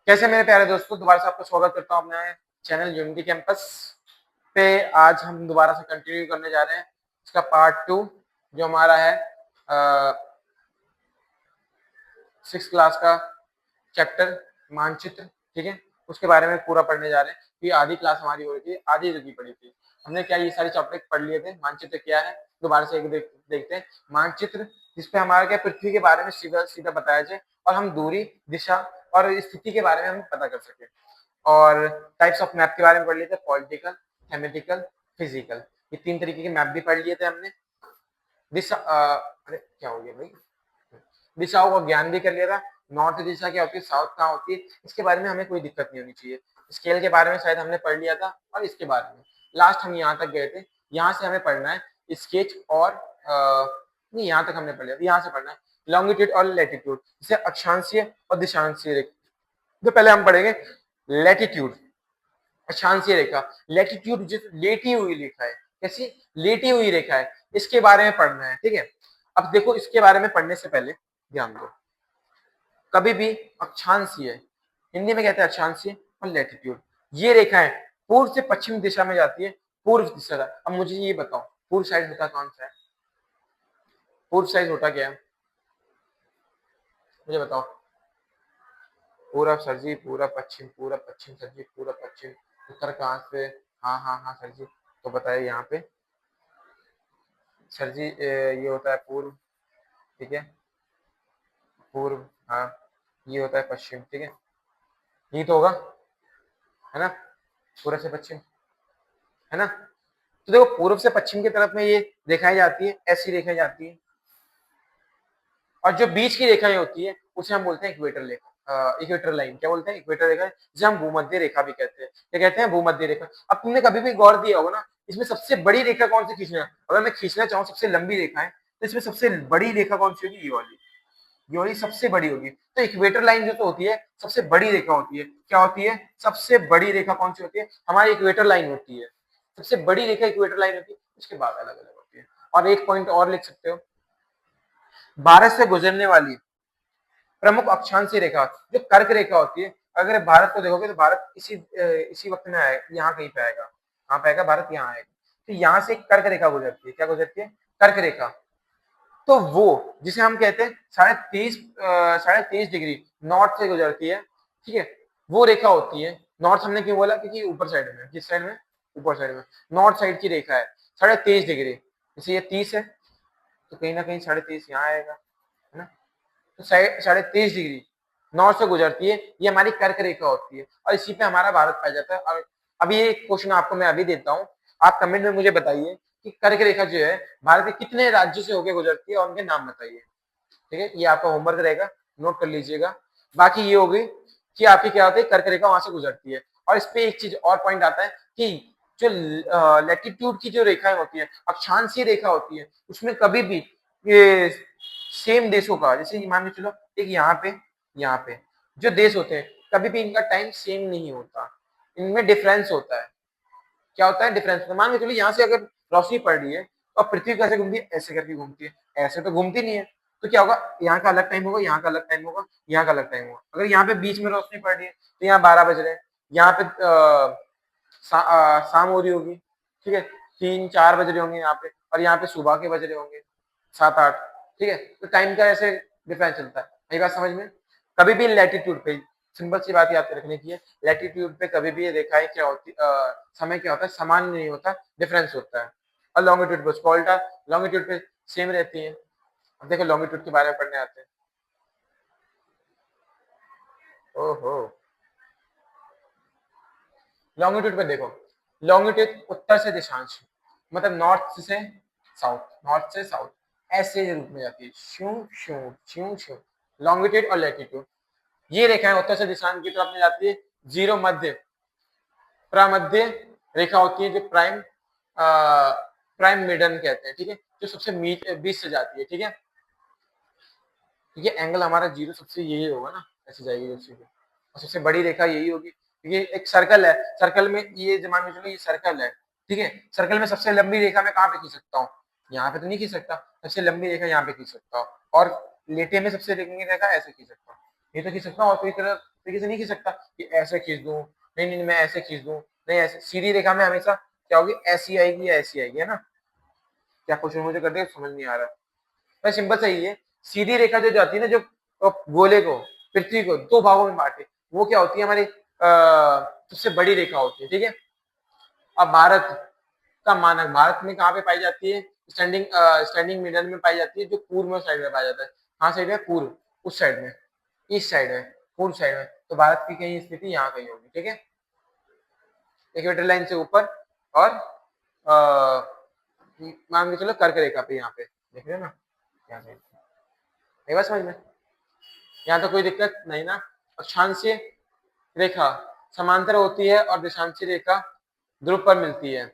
कैसे मेरे प्यारे दोस्तों, दोबारा से आपका स्वागत करता हूं अपने चैनल यूनिटी कैंपस पे। आज हम दोबारा से कंटिन्यू करने जा रहे हैं इसका पार्ट 2 जो हमारा है 6 क्लास का चैप्टर मानचित्र। ठीक है, उसके बारे में पूरा पढ़ने जा रहे हैं। ये आधी क्लास हमारी हो रही थी, आधी रुकी पड़ी थी। हमने क्या ये सारे चैप्टर पढ़ लिए थे। मानचित्र क्या है दोबारा से एक देखते हैं। मानचित्र जिसपे हमारा क्या पृथ्वी के बारे में सीधा सीधा बताया जाए और हम दूरी, दिशा और स्थिति के बारे में हम पता कर सके। और टाइप्स ऑफ मैप के बारे में पढ़ लिए थे, पॉलिटिकल, थेमेटिकल, फिजिकल। ये 3 तरीके के मैप भी पढ़ लिए थे हमने। दिशा अरे क्या हो गया भाई, दिशाओं का ज्ञान भी कर लिया था। नॉर्थ दिशा क्या होती है, साउथ कहाँ होती है, इसके बारे में हमें कोई दिक्कत नहीं होनी चाहिए। स्केल के बारे में शायद हमने पढ़ लिया था और इसके बारे में लास्ट हम यहाँ तक गए थे। यहाँ से हमें पढ़ना है स्केच और नहीं, यहाँ तक हमने पढ़ लिया, यहाँ से पढ़ना है लॉन्गिट्यूड और लैटिट्यूड, जिसे अक्षांशीय और दिशांशीय रेखा। तो पहले हम पढ़ेंगे लैटिट्यूड, अक्षांशीय रेखा। लैटिट्यूड जो लेटी हुई रेखा है, कैसी लेटी हुई रेखा है, इसके बारे में पढ़ना है। ठीक है, अब देखो इसके बारे में पढ़ने से पहले ध्यान दो, कभी भी अक्षांशीय, हिंदी में कहते हैं अक्षांशीय और लैटिट्यूड, ये रेखा है पूर्व से पश्चिम दिशा में जाती है। पूर्व दिशा। अब मुझे ये बताओ पूर्व साइड होता कौन सा है, पूर्व साइड होता क्या है, मुझे बताओ। पूरब सर जी, पूरब पश्चिम, पूरब पश्चिम सर जी, पूरब पश्चिम। उत्तर कहाँ से? हाँ हाँ हाँ सर जी, तो बताइए यहाँ पे सर जी। ये होता है पूर्व, ठीक है, पूर्व। हाँ, ये होता है पश्चिम, ठीक है, यही तो होगा, है ना, पूर्व से पश्चिम, है ना। तो देखो पूर्व से पश्चिम की तरफ में ये रेखाएं जाती है, ऐसी रेखाएं जाती है, और जो बीच की रेखाएं होती है उसे हम बोलते हैं इक्वेटर रेखा, इक्वेटर लाइन। क्या बोलते हैं? इक्वेटर रेखा, जिसे हम भूमध्य रेखा भी कहते हैं। क्या कहते हैं? भूमध्य रेखा। अब तुमने कभी भी गौर दिया होगा ना, इसमें सबसे बड़ी रेखा कौन सी खींचना है? अगर मैं खींचना चाहूँ सबसे लंबी रेखा है, तो इसमें सबसे बड़ी रेखा कौन सी होगी? ये वाली, ये वाली सबसे बड़ी होगी। तो इक्वेटर लाइन जो तो होती है सबसे बड़ी रेखा होती है। क्या होती है? सबसे बड़ी रेखा कौन सी होती है? हमारी इक्वेटर लाइन होती है। सबसे बड़ी रेखा इक्वेटर लाइन होती है, उसके बाद अलग अलग होती है। और एक पॉइंट और लिख सकते हो, भारत से गुजरने वाली प्रमुख अक्षांशीय रेखा जो कर्क रेखा होती है। अगर भारत को देखोगे तो भारत इसी वक्त में आएगा, यहाँ कहीं पे आएगा। कहाँ पे आएगा? भारत यहाँ आएगा। तो यहाँ से कर्क रेखा गुजरती है। क्या गुजरती है? कर्क रेखा। तो वो जिसे हम कहते हैं 23.5 डिग्री नॉर्थ से गुजरती है, ठीक है, वो रेखा होती है। नॉर्थ हमने क्यों बोला? क्योंकि ऊपर साइड में। किस साइड में? ऊपर साइड में। नॉर्थ साइड की रेखा है 23.5 डिग्री। जैसे ये 30 है तो कहीं ना कहीं 30.5 यहाँ आएगा, है ना। तो 23.5 डिग्री नॉर्थ से गुजरती है, ये हमारी कर्क रेखा होती है, और इसी पे हमारा भारत पाया जाता है। और अभी ये क्वेश्चन आपको मैं अभी देता हूँ, आप कमेंट में मुझे बताइए कि कर्क रेखा जो है भारत के कितने राज्यों से होकर गुजरती है और उनके नाम बताइए। ठीक है, ये आपका होमवर्क रहेगा, नोट कर लीजिएगा। बाकी ये होगी कि आपकी क्या होती है, कर्क रेखा वहां से गुजरती है। और इस पे एक चीज और पॉइंट आता है कि जो लैटिट्यूड की जो रेखाएं होती है, अक्षांशीय रेखा होती है, उसमें कभी भी ये सेम देशों का, जैसे मान के चलो एक यहाँ पे जो देश होते हैं, कभी भी इनका टाइम सेम नहीं होता, इनमें डिफरेंस होता है। क्या होता है? डिफरेंस। मान के चलो यहाँ से अगर रोशनी पड़ रही है और पृथ्वी कैसे घूमती है? ऐसे करके घूमती है, ऐसे तो घूमती नहीं है। तो क्या होगा? यहाँ का अलग टाइम होगा, यहाँ का अलग टाइम होगा, यहाँ का अलग टाइम होगा। अगर यहाँ पे बीच में रोशनी पड़ रही है तो यहाँ 12 बज रहे हैं, यहाँ पे शाम हो रही होगी, ठीक है, 3-4 बज रहे होंगे यहाँ पे, और यहाँ पे सुबह के बज रहे होंगे 7-8। ठीक है, तो टाइम का ऐसे डिफरेंस चलता है। मेरी बात समझ में? कभी भी लैटिट्यूड पे सिंपल सी बात याद रखने की है, लैटिट्यूड पे कभी भी ये रेखाएं क्या होती, समय क्या होता है, समान नहीं होता, डिफरेंस होता है। और लॉन्गिट्यूड पे उसको उल्टा, लॉन्गिट्यूड पे सेम रहती है। अब देखो लॉन्गिट्यूड के बारे में पढ़ने आते हैं। ओहो, लॉन्गिट्यूड पे देखो, लॉन्गिट्यूड उत्तर से दिशांश, मतलब नॉर्थ से साउथ, नॉर्थ से साउथ ऐसे रूप में जाती है, शू शू शू शू। लॉन्गिट्यूड और लैटिट्यूड, ये रेखाएं उत्तर से दिशांश की तरफ में जाती है। जीरो मध्य, प्रमध्य रेखा होती है, जो प्राइम मिडन कहते हैं, ठीक है, जो सबसे बीच से जाती है। ठीक है, ये एंगल हमारा जीरो सबसे यही होगा ना, ऐसे जाएगी जैसे, और सबसे बड़ी रेखा यही होगी। ये एक सर्कल है, सर्कल में ये मान के चलो ये सर्कल है, ठीक है, सर्कल में सबसे लंबी रेखा मैं कहाँ पे खींच सकता हूँ? यहाँ पे तो नहीं खींच सकता, सबसे लंबी रेखा यहाँ पे खींच सकता हूँ। और लेटे में सबसे लंबी रेखा ऐसे खींच सकता हूँ, ये तो खींच सकता हूँ, और कोई तरह तरीके से नहीं खींच सकता कि ऐसे खींच दूं, नहीं नहीं मैं ऐसे खींच दूं, नहीं ऐसे। सीधी रेखा में हमेशा क्या होगी, ऐसी आएगी या ऐसी आएगी, है ना। क्या क्वेश्चन मुझे कर दे, समझ नहीं आ रहा। पर सिंपल सही है, सीधी रेखा जो जाती है ना, जो गोले को, पृथ्वी को दो भागों में बांटे, वो क्या होती है हमारी सबसे बड़ी रेखा होती है, ठीक है। अब भारत का मानक, भारत में कहाँ पे पाई जाती है, स्टैंडिंग मिडल में पाई जाती है, जो पूर्व साइड में पाया जाता है। कहाँ साइड में, पूर्व, उस साइड में, ईस्ट साइड में, पूर्व साइड में। तो भारत की कहीं स्थिति यहाँ कहीं होगी, ठीक है, इक्वेटर लाइन से ऊपर। और मान के चलो कर्क रेखा पे, यहाँ पे देख रहे हो ना, यहाँ पे, एक बार समझ में, यहाँ तो कोई दिक्कत नहीं ना। अक्षांशीय रेखा समांतर होती है और दिशांशीय रेखा ध्रुव पर मिलती है।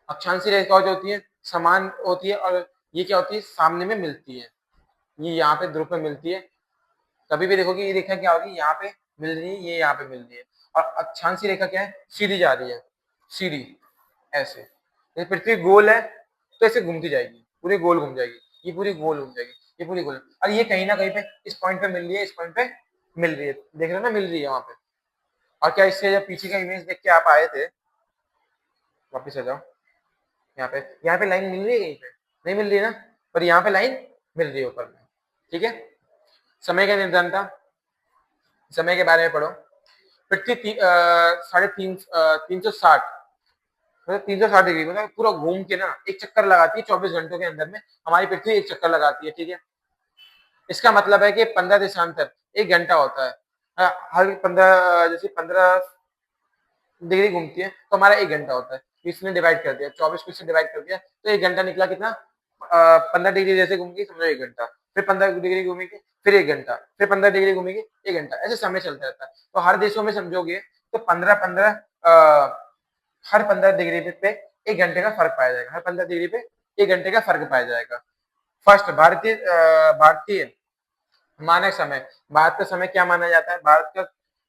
अक्षांशीय रेखा जो होती है समान होती है, और ये क्या होती है, सामने में मिलती है। ये यहाँ पे ध्रुव पे मिलती है। कभी भी देखोगे ये रेखा क्या होगी, यहाँ पे मिल रही है, ये यहाँ पे मिल रही है। और अक्षांशीय रेखा क्या है, सीधी जा रही है, सीधी ऐसे। जैसे पृथ्वी गोल है तो ऐसे घूमती जाएगी, पूरी गोल घूम जाएगी, ये पूरी गोल घूम जाएगी, ये पूरी गोल। और ये कहीं ना कहीं पे इस पॉइंट पे मिल रही है, इस पॉइंट पे मिल रही है, देख रहे हो ना, मिल रही है वहां पे। और क्या इससे जब पीछे का इमेज देख के आप आए थे, वापिस आ जाओ, यहाँ पे लाइन मिल रही है, कहीं पे नहीं मिल रही है ना, पर यहाँ पे लाइन मिल रही है ऊपर में, ठीक है। समय का निर्धारणता, समय के बारे में पढ़ो। पृथ्वी 360 मतलब 360 डिग्री, मतलब पूरा घूम के ना एक चक्कर लगाती है 24 घंटों के अंदर में, हमारी पृथ्वी एक चक्कर लगाती है, ठीक है। इसका मतलब है कि 15 देशांतर 1 घंटा होता है। हर 15, जैसे 15 डिग्री घूमती है तो हमारा 1 घंटा होता है। इसने डिवाइड कर दिया, 24 को इससे डिवाइड कर दिया, तो 1 घंटा निकला कितना, 15 डिग्री जैसे घूमेगी समझो 1 घंटा, फिर 15 डिग्री घूमेगी फिर 1 घंटा, फिर 15 डिग्री घूमेगी 1 घंटा, ऐसे समय चलता रहता है। तो हर देशों में समझोगे तो 15-15 हर 15 डिग्री पे 1 घंटे का फर्क पाया जाएगा, हर 15 डिग्री पे 1 घंटे का फर्क पाया जाएगा। फर्स्ट, भारतीय मानक समय, भारत का समय क्या माना जाता है, भारत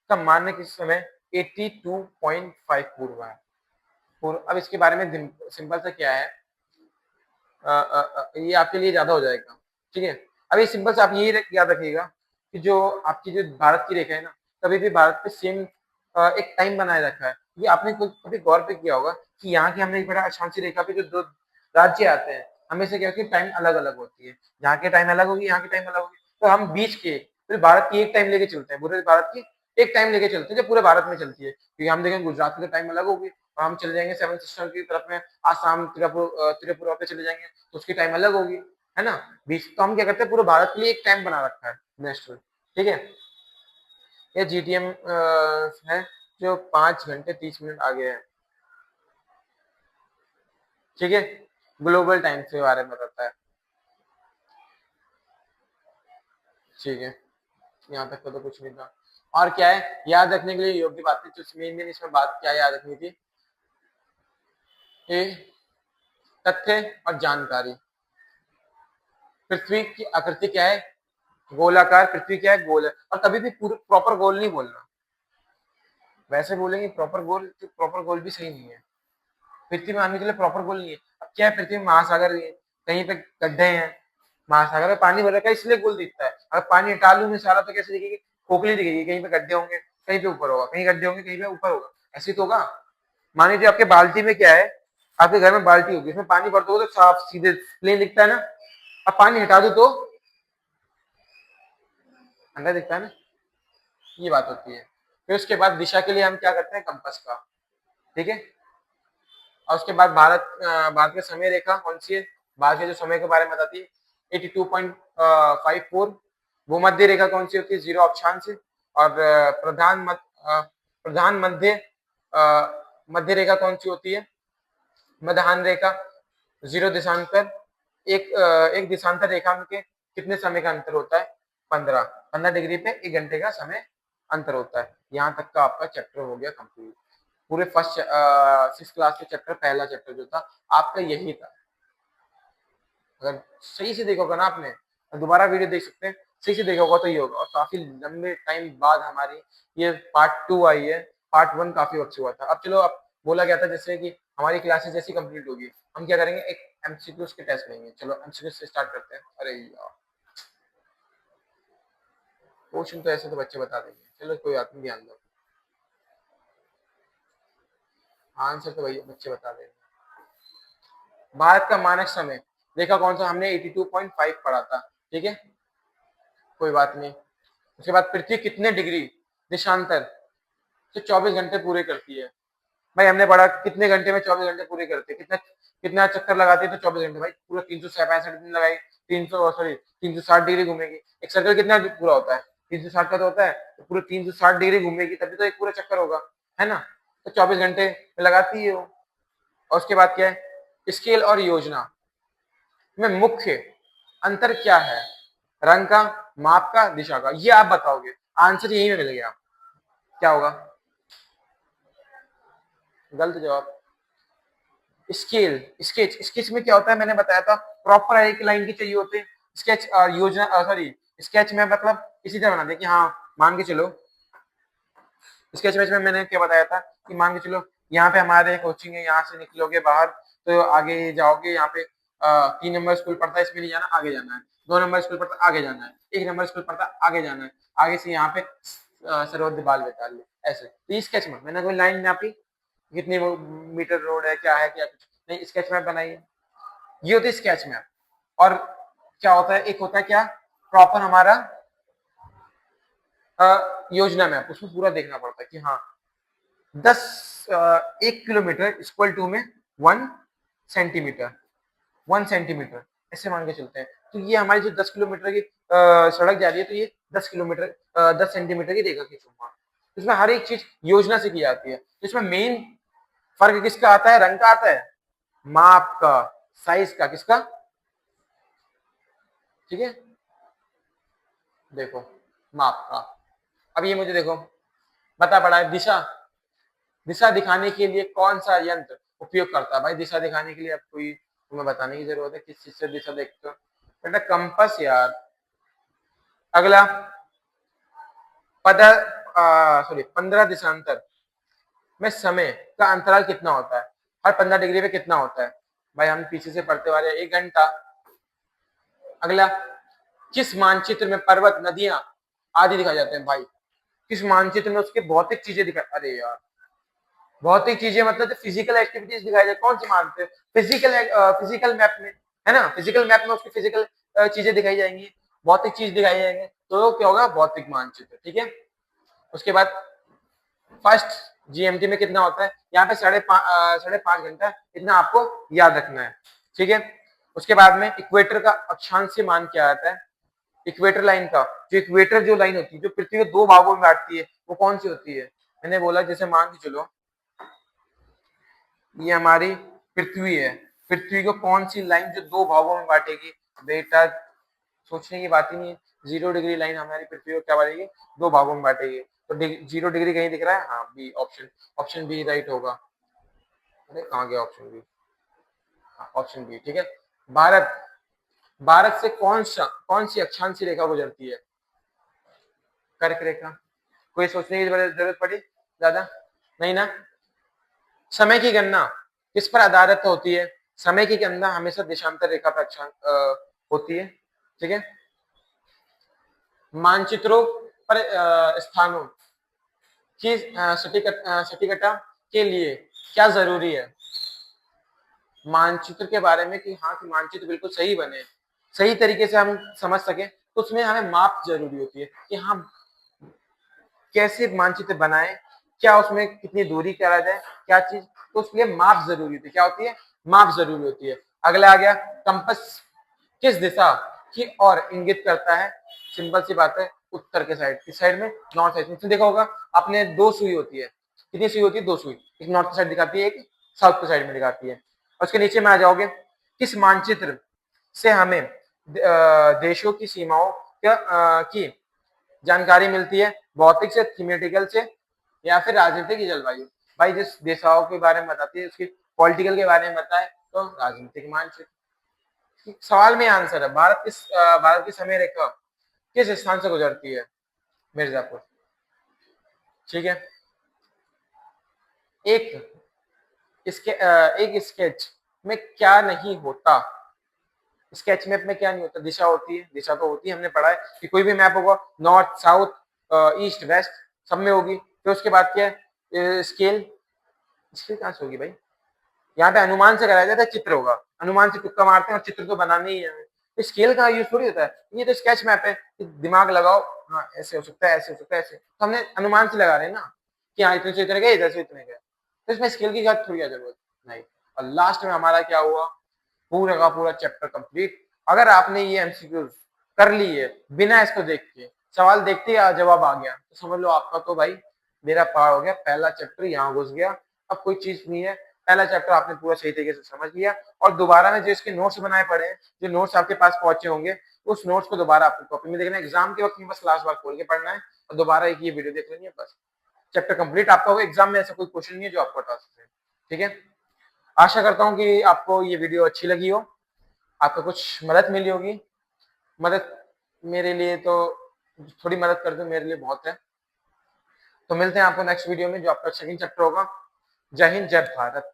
का मानक इस समय 82.5 पूर्व है। पूर्व, अब इसके बारे में सिंपल सा क्या है, ये आपके लिए ज्यादा हो जाएगा, ठीक है। अब ये सिंपल से आप ये याद रखिएगा कि जो आपकी जो भारत की रेखा है ना, कभी भी भारत पे सेम एक टाइम बनाए रखा है। ये आपने कभी गौर पे किया होगा कि यहाँ की हमने पढ़ा अक्षांशीय रेखा पे जो दो राज्य आते हैं, हमेशा क्या होती है, टाइम अलग अलग होती है। यहाँ की टाइम अलग होगी, यहाँ की टाइम अलग होगी, तो हम बीच के फिर भारत की एक टाइम लेके चलते हैं, पूरे भारत की एक टाइम लेके चलते हैं जो पूरे भारत में चलती है। क्योंकि हम देखें गुजरात की टाइम अलग होगी, और हम चले जाएंगे सेवन सिस्टर की तरफ में, आसाम त्रिपुरा पे चले जाएंगे तो उसकी टाइम अलग होगी, है ना। बीच तो हम क्या करते हैं, पूरे भारत के लिए एक टाइम बना रखा है नेशनल, ठीक है। ये जीटीएम है जो 5 घंटे 30 मिनट आगे है, ठीक है। ग्लोबल टाइम के बारे में बताता है, ठीक है। यहाँ तक तो कुछ नहीं था। और क्या है याद रखने के लिए योग्य बातें, जो मेन इसमें बात क्या याद रखनी थी, ये तथ्य और जानकारी। पृथ्वी की आकृति क्या है, गोलाकार, पृथ्वी क्या है, गोल है। और कभी भी प्रॉपर गोल नहीं बोलना, वैसे बोलेंगे प्रॉपर गोल तो प्रॉपर गोल भी सही नहीं है। पृथ्वी में आने के लिए प्रॉपर गोल नहीं है। अब क्या है, पृथ्वी में महासागर है, कहीं पे गड्ढे हैं, महासागर में पानी भर रखा है इसलिए गोल दिखता है। अगर पानी हटा लूं मैं सारा तो कैसे दिखेगी, खोखली दिखेगी, कहीं पे गड्ढे होंगे, कहीं पे ऊपर होगा, कहीं गड्ढे होंगे, कहीं पे ऊपर होगा, ऐसे तो होगा। मान लीजिए आपके बाल्टी में क्या है, आपके घर में बाल्टी होगी, इसमें पानी भर दोगे तो साफ सीधे प्लेन दिखता है ना। अब पानी हटा दो तो अंदर दिखता है ना, ये बात होती है। फिर उसके बाद दिशा के लिए हम क्या करते हैं, कंपास का, ठीक है। और उसके बाद भारत की समय रेखा कौन सी है, भारत के जो समय के बारे में बताती है 82.54। भूमध्य रेखा कौन सी होती है, 0 अक्षांश। और प्रधान मध्य रेखा कौन सी होती है, मध्याह्न रेखा, 0 देशांतर। एक देशांतर रेखा के कितने समय का अंतर होता है, 15 डिग्री पे 1 घंटे का समय अंतर होता है। यहाँ तक का आपका चैप्टर हो गया कंप्लीट। पूरे फर्स्ट 6 क्लास के चैप्टर, पहला चैप्टर जो था आपका यही था। अगर सही से देखोगे ना आपने, दोबारा वीडियो देख सकते हैं, सही से देखा होगा तो ये होगा। और काफी लंबे टाइम बाद हमारी ये पार्ट 2 आई है, पार्ट 1 काफी वक्त से हुआ था। अब चलो, अब बोला गया था जैसे कि हमारी क्लासेस जैसी कंप्लीट होगी, हम क्या करेंगे, एक एमसीक्यूज के टेस्ट लेंगे। चलो एमसीक्यूज से स्टार्ट करते हैं। अरे यार क्वेश्चन तो ऐसे तो बच्चे बता देंगे, चलो कोई बात नहीं, ध्यान दो, आंसर तो भैया बच्चे बता देंगे। भारत का मानक समय देखा कौन सा, हमने 82.5 पढ़ा था, ठीक है, कोई बात नहीं। उसके बाद पृथ्वी कितने डिग्री देशांतर से 24 घंटे पूरे करती है? भाई हमने पढ़ा कितने घंटे में 24 घंटे पूरे करते हैं, कितना कितना चक्कर लगाते हैं तो 24 घंटे, भाई पूरा 365 दिन लगाई, 360 डिग्री घूमेगी। एक सर्कल कितना पूरा होता है, 360 का तो होता है, तो पूरा 360 डिग्री घूमेगी तभी तो एक पूरा चक्कर होगा, है ना। तो 24 घंटे में लगाती है वो। और उसके बाद क्या है, स्केल और योजना में मुख्य अंतर क्या है? रंग का, माप का, दिशा का, ये आप बताओगे, आंसर यही में मिल गया, क्या होगा? गलत जवाब। स्केल, स्केच, स्केच में क्या होता है मैंने बताया था, प्रॉपर एक लाइन की चाहिए होते हैं। स्केच योजना, सॉरी, स्केच में मतलब इसी तरह बना दे कि हाँ, मान के चलो स्केच में मैंने क्या बताया था कि मान के चलो यहाँ पे हमारे कोचिंग है, यहाँ से निकलोगे बाहर तो आगे जाओगे, यहाँ पे 3 नंबर स्कूल पड़ता है, इसमें नहीं जाना, आगे जाना है। 2 नंबर स्कूल पड़ता है, आगे जाना है। 1 नंबर स्कूल पड़ता है, आगे जाना है। आगे से यहाँ पे सर्वोदय बाल विद्यालय, ऐसे। तो स्केच में मैंने कोई लाइन नापी, कितनी मीटर रोड है, क्या है, क्या कुछ नहीं, स्केच मैप बनाइए, ये होती है स्केच मैप। और क्या होता है, एक होता है क्या, प्रॉपर हमारा योजना मैप, उसमें पूरा देखना पड़ता है कि हाँ 1 किलोमीटर इक्वल टू में 1 सेंटीमीटर, 1 सेंटीमीटर, ऐसे मान के चलते हैं। तो ये हमारी जो 10 किलोमीटर की सड़क जा रही है, तो ये 10 किलोमीटर 10 सेंटीमीटर की रेखा खींचूंगा। इसमें हर एक चीज योजना से की जाती है। तो इसमें मेन फर्क किसका आता है, रंग का आता है, माप का, साइज का, किसका, ठीक है, देखो माप का। अब ये मुझे देखो बता पड़ा है, दिशा, दिशा दिखाने के लिए कौन सा यंत्र उपयोग करता है? भाई दिशा दिखाने के लिए अब कोई तुम्हें बताने की जरूरत है किस चीज से दिशा देखते हो? बेटा कंपास यार। अगला, पदा सॉरी 15 दिशांतर में समय का अंतराल कितना होता है? हर 15 डिग्री में कितना होता है? भाई हम पीछे से पढ़ते वाले 1 घंटा। अगला, किस मानचित्र में पर्वत, नदियां आदि दिखाए जाते हैं? भाई किस मानचित्र में उसके भौतिक चीजें दिखाई, अरे यार भौतिक चीजें मतलब फिजिकल एक्टिविटीज दिखाई जाए, कौन सी मानते हैं? फिजिकल मैप में, है ना, फिजिकल मैप में उसकी फिजिकल चीजें दिखाई जाएंगी, भौतिक चीज दिखाई जाएंगे, तो क्या होगा, भौतिक मानचित्र, ठीक है। उसके बाद फर्स्ट जीएमटी में कितना होता है? यहाँ पे 5.5 घंटा, इतना आपको याद रखना है, ठीक है। उसके बाद में इक्वेटर का अक्षांशीय मान क्या आता है? इक्वेटर लाइन का, जो इक्वेटर जो लाइन होती है, जो पृथ्वी को 2 भागों में बांटती है, वो कौन सी होती है? मैंने बोला जैसे मान के चलो ये हमारी पृथ्वी है, पृथ्वी को कौन सी लाइन जो 2 भागों में बांटेगी? बेटा सोचने की बात ही नहीं है, 0 डिग्री लाइन हमारी पृथ्वी को क्या बांटेगी, 2 भागों में बांटेगी। तो 0 डिग्री कहीं दिख रहा है? हाँ, B option, option B right होगा। अरे कहाँ गया ऑप्शन बी? हाँ, ऑप्शन बी, ठीक है। भारत, भारत से कौन सी अक्षांशीय रेखा गुजरती है? कर्क रेखा। कोई सोचने की जरूरत पड़ी ज्यादा? नहीं ना। समय की गणना किस पर आधारित होती है? समय की गणना हमेशा देशांतर रेखा पर होती है, ठीक है। मानचित्रों पर स्थानों की सटीकता के लिए क्या जरूरी है? मानचित्र के बारे में कि हाँ कि मानचित्र बिल्कुल सही बने, सही तरीके से हम समझ सके, तो उसमें हमें माप जरूरी होती है कि हम कैसे मानचित्र बनाए, क्या उसमें कितनी दूरी करा जाए, क्या चीज, तो उसके लिए माप जरूरी होती है। क्या होती है? माप जरूरी होती है। अगला आ गया, कंपास किस दिशा की ओर इंगित करता है? सिंपल सी बात है, उत्तर के साइड, किस साइड में? नॉर्थ साइड में। देखा होगा आपने, 2 सुई होती है, कितनी सुई होती है? 2 सुई, एक नॉर्थ की साइड दिखाती है, एक साउथ की साइड में दिखाती है। और उसके नीचे में आ जाओगे, किस मानचित्र से हमें देशों की सीमाओं की जानकारी मिलती है? भौतिक से, थीमेटिकल से, या फिर राजनीतिक की जलवायु? भाई जिस दिशाओं के बारे में बताती है उसकी पॉलिटिकल के बारे में बताए तो राजनीतिक मानचित्र। सवाल में आंसर है, भारत की समय रेखा किस स्थान से गुजरती है? मिर्जापुर, ठीक है। एक इसके एक स्केच में क्या नहीं होता? स्केच मैप में क्या नहीं होता, दिशा होती है, दिशा तो होती है, हमने पढ़ा है कि कोई भी मैप होगा नॉर्थ साउथ ईस्ट वेस्ट सब में होगी। फिर उसके बाद क्या है, स्केल, स्केल कहाँ से होगी भाई, यहाँ पे अनुमान से कराया जाता है, चित्र होगा, अनुमान से तुक्का मारते हैं और चित्र तो बनाना ही है हमें, तो स्केल का यूज थोड़ी होता है, ये तो स्केच मैप है, दिमाग लगाओ, हाँ ऐसे हो सकता है, ऐसे हो सकता है, ऐसे, तो हमने अनुमान से लगा रहे हैं ना कि हाँ इतने से इतने गए, इधर से इतने गए, तो इसमें स्केल की थोड़ी क्या जरूरत नहीं। और लास्ट में हमारा क्या हुआ, पूरा का पूरा चैप्टर कंप्लीट। अगर आपने ये एमसीक्यूज कर ली है बिना इसको देख के, सवाल देखते ही जवाब आ गया, तो समझ लो आपका तो भाई मेरा पार हो गया, पहला चैप्टर यहाँ घुस गया, अब कोई चीज नहीं है, पहला चैप्टर आपने पूरा सही तरीके से समझ लिया। और दोबारा में जो इसके नोट्स बनाए पड़े हैं, जो नोट्स आपके पास पहुंचे होंगे, उस नोट्स को दोबारा आपको कॉपी में देखना है, एग्जाम के वक्त में बस लास्ट बार खोल के पढ़ना है और दोबारा एक ये वीडियो देख लेनी है, बस चैप्टर कंप्लीट आपका होगा। एग्जाम में ऐसा कोई क्वेश्चन नहीं है जो आपको हटा सकते हैं, ठीक है। आशा करता हूँ कि आपको ये वीडियो अच्छी लगी हो, आपको कुछ मदद मिली होगी। मदद मेरे लिए तो थोड़ी मदद कर दो, मेरे लिए बहुत है। तो मिलते हैं आपको नेक्स्ट वीडियो में जो आपका सेकंड चैप्टर होगा। जय हिंद, जय भारत।